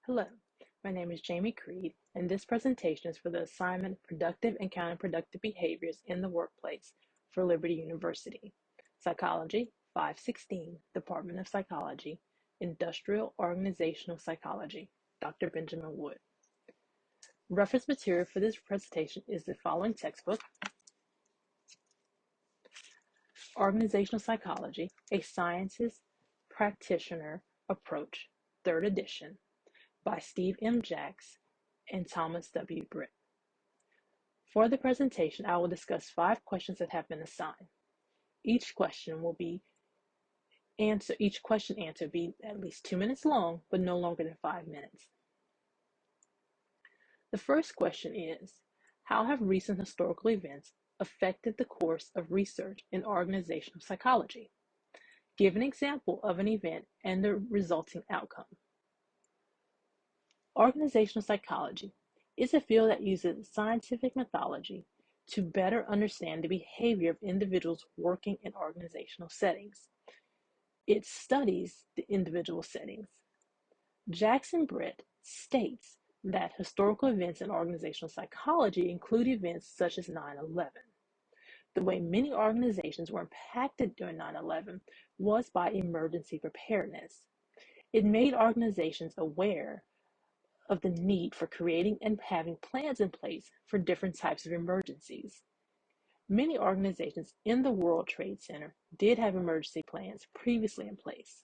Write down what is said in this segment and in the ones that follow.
Hello, my name is Jamie Creed, and this presentation is for the assignment Productive and Counterproductive Behaviors in the Workplace for Liberty University. Psychology, 516, Department of Psychology, Industrial Organizational Psychology, Dr. Benjamin Wood. Reference material for this presentation is the following textbook, Organizational Psychology, a Scientist-Practitioner Approach, 3rd edition, by Steve M. Jacks and Thomas W. Britt. For the presentation, I will discuss 5 questions that have been assigned. Each question answered be at least 2 minutes long, but no longer than 5 minutes. The first question is, how have recent historical events affected the course of research in organizational psychology? Give an example of an event and the resulting outcome. Organizational psychology is a field that uses scientific methodology to better understand the behavior of individuals working in organizational settings. It studies the individual settings. Jackson Britt states that historical events in organizational psychology include events such as 9/11. The way many organizations were impacted during 9/11 was by emergency preparedness. It made organizations aware of the need for creating and having plans in place for different types of emergencies. Many organizations in the World Trade Center did have emergency plans previously in place.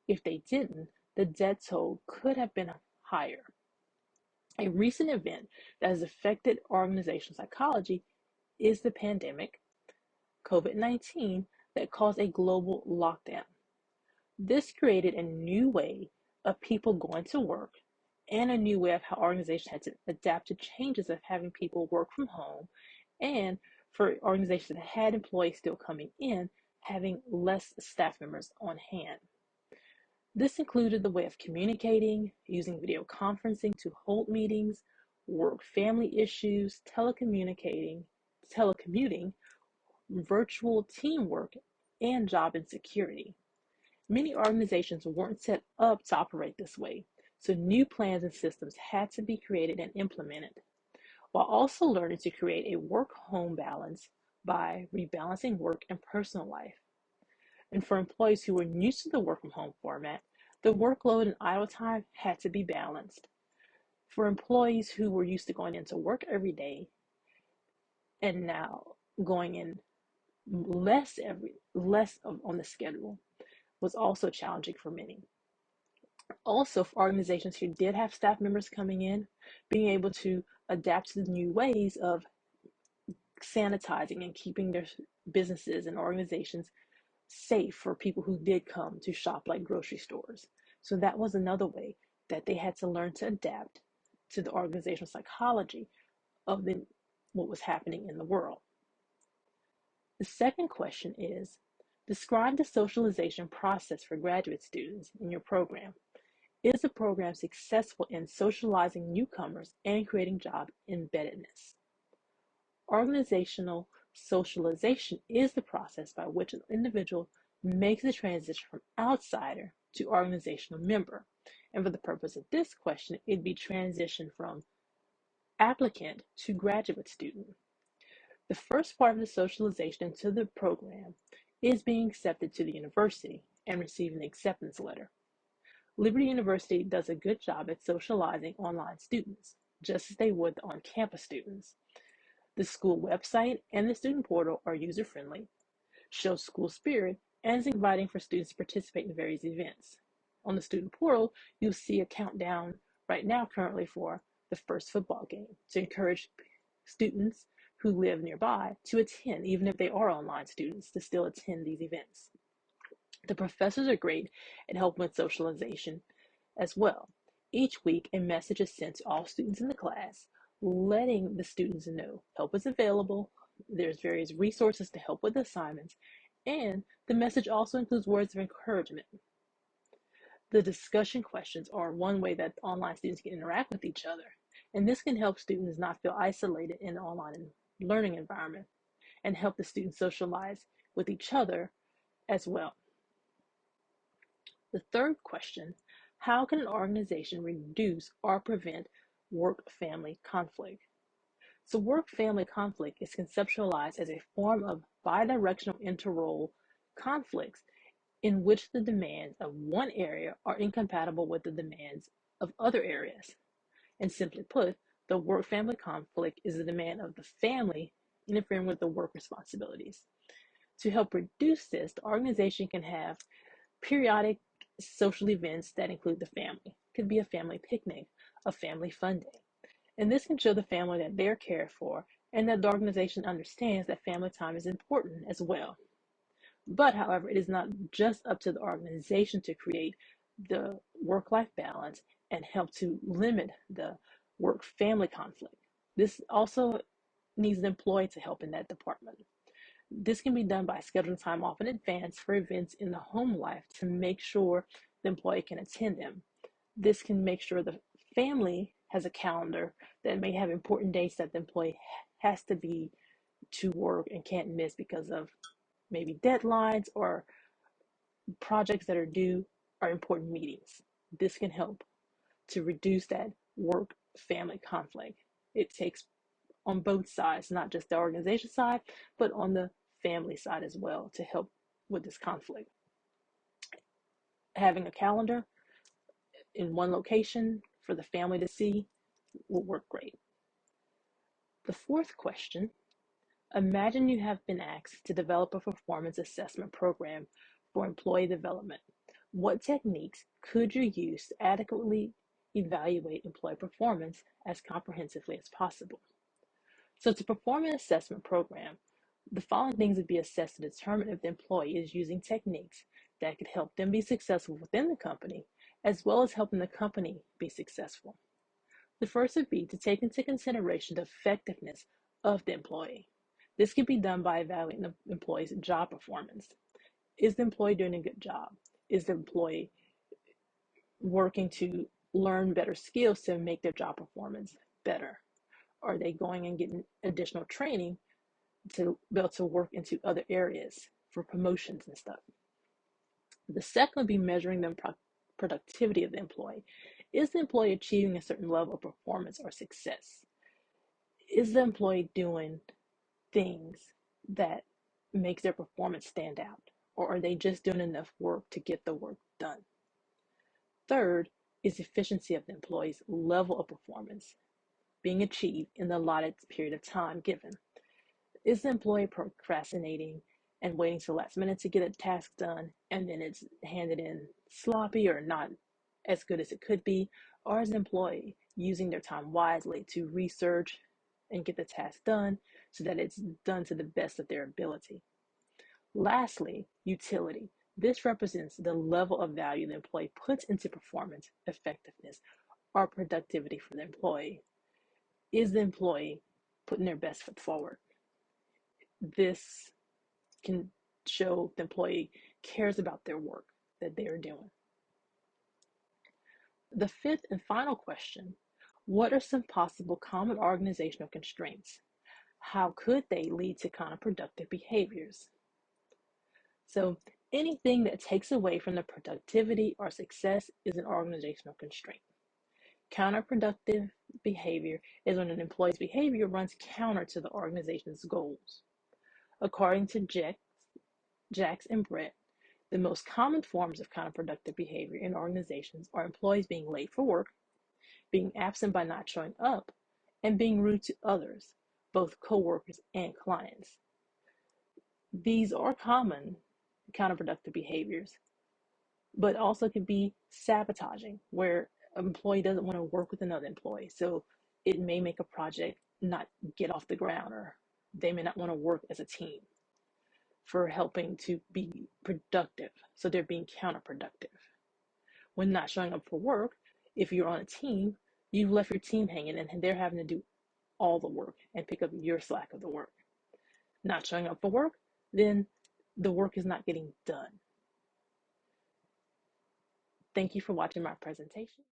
If they didn't, the death toll could have been higher. A recent event that has affected organizational psychology is the pandemic, COVID-19, that caused a global lockdown. This created a new way of people going to work and a new way of how organizations had to adapt to changes of having people work from home, and for organizations that had employees still coming in, having less staff members on hand. This included the way of communicating, using video conferencing to hold meetings, work-family issues, telecommuting, virtual teamwork, and job insecurity. Many organizations weren't set up to operate this way, so new plans and systems had to be created and implemented, while also learning to create a work-home balance by rebalancing work and personal life. And for employees who were new to the work-from-home format, the workload and idle time had to be balanced. For employees who were used to going into work every day and now going in less on the schedule was also challenging for many. Also, for organizations who did have staff members coming in, being able to adapt to the new ways of sanitizing and keeping their businesses and organizations safe for people who did come to shop like grocery stores. So that was another way that they had to learn to adapt to the organizational psychology of what was happening in the world. The second question is, describe the socialization process for graduate students in your program. Is the program successful in socializing newcomers and creating job embeddedness? Organizational socialization is the process by which an individual makes the transition from outsider to organizational member. And for the purpose of this question, it'd be transition from applicant to graduate student. The first part of the socialization into the program is being accepted to the university and receiving the acceptance letter. Liberty University does a good job at socializing online students, just as they would on-campus students. The school website and the student portal are user-friendly, show school spirit, and is inviting for students to participate in various events. On the student portal, you'll see a countdown right now currently for the first football game to encourage students who live nearby to attend, even if they are online students, to still attend these events. The professors are great at helping with socialization as well. Each week, a message is sent to all students in the class, letting the students know help is available, there's various resources to help with assignments, and the message also includes words of encouragement. The discussion questions are one way that online students can interact with each other, and this can help students not feel isolated in the online learning environment and help the students socialize with each other as well. The third question, How can an organization reduce or prevent work-family conflict? So work-family conflict is conceptualized as a form of bidirectional interrole conflicts in which the demands of one area are incompatible with the demands of other areas. And simply put, the work-family conflict is the demand of the family interfering with the work responsibilities. To help reduce this, the organization can have periodic social events that include the family. It could be a family picnic, a family fun day. And this can show the family that they're cared for and that the organization understands that family time is important as well. But, however, it is not just up to the organization to create the work-life balance and help to limit the work-family conflict. This also needs the employee to help in that department. This can be done by scheduling time off in advance for events in the home life to make sure the employee can attend them. This can make sure the family has a calendar that may have important dates that the employee has to be to work and can't miss because of maybe deadlines or projects that are due or important meetings. This can help to reduce that work family conflict. It takes on both sides, not just the organization side, but on the family side as well to help with this conflict. Having a calendar in one location for the family to see will work great. The fourth question, imagine you have been asked to develop a performance assessment program for employee development. What techniques could you use to adequately evaluate employee performance as comprehensively as possible? So to perform an assessment program, the following things would be assessed to determine if the employee is using techniques that could help them be successful within the company, as well as helping the company be successful. The first would be to take into consideration the effectiveness of the employee. This can be done by evaluating the employee's job performance. Is the employee doing a good job? Is the employee working to learn better skills to make their job performance better? Are they going and getting additional training to be able to work into other areas for promotions and stuff? The second would be measuring the productivity of the employee. Is the employee achieving a certain level of performance or success? Is the employee doing things that makes their performance stand out? Or are they just doing enough work to get the work done? Third is efficiency of the employee's level of performance being achieved in the allotted period of time given. Is the employee procrastinating and waiting till the last minute to get a task done and then it's handed in sloppy or not as good as it could be? Or is the employee using their time wisely to research and get the task done so that it's done to the best of their ability? Lastly, utility. This represents the level of value the employee puts into performance, effectiveness, or productivity for the employee. Is the employee putting their best foot forward? This can show the employee cares about their work that they are doing. The fifth and final question, what are some possible common organizational constraints? How could they lead to counterproductive behaviors? So anything that takes away from the productivity or success is an organizational constraint. Counterproductive behavior is when an employee's behavior runs counter to the organization's goals. According to Jax and Britt, the most common forms of counterproductive behavior in organizations are employees being late for work, being absent by not showing up, and being rude to others, both coworkers and clients. These are common counterproductive behaviors, but also can be sabotaging, where an employee doesn't want to work with another employee. So it may make a project not get off the ground, or they may not want to work as a team for helping to be productive. So they're being counterproductive. When not showing up for work, if you're on a team, you've left your team hanging and they're having to do all the work and pick up your slack of the work. Not showing up for work, then the work is not getting done. Thank you for watching my presentation.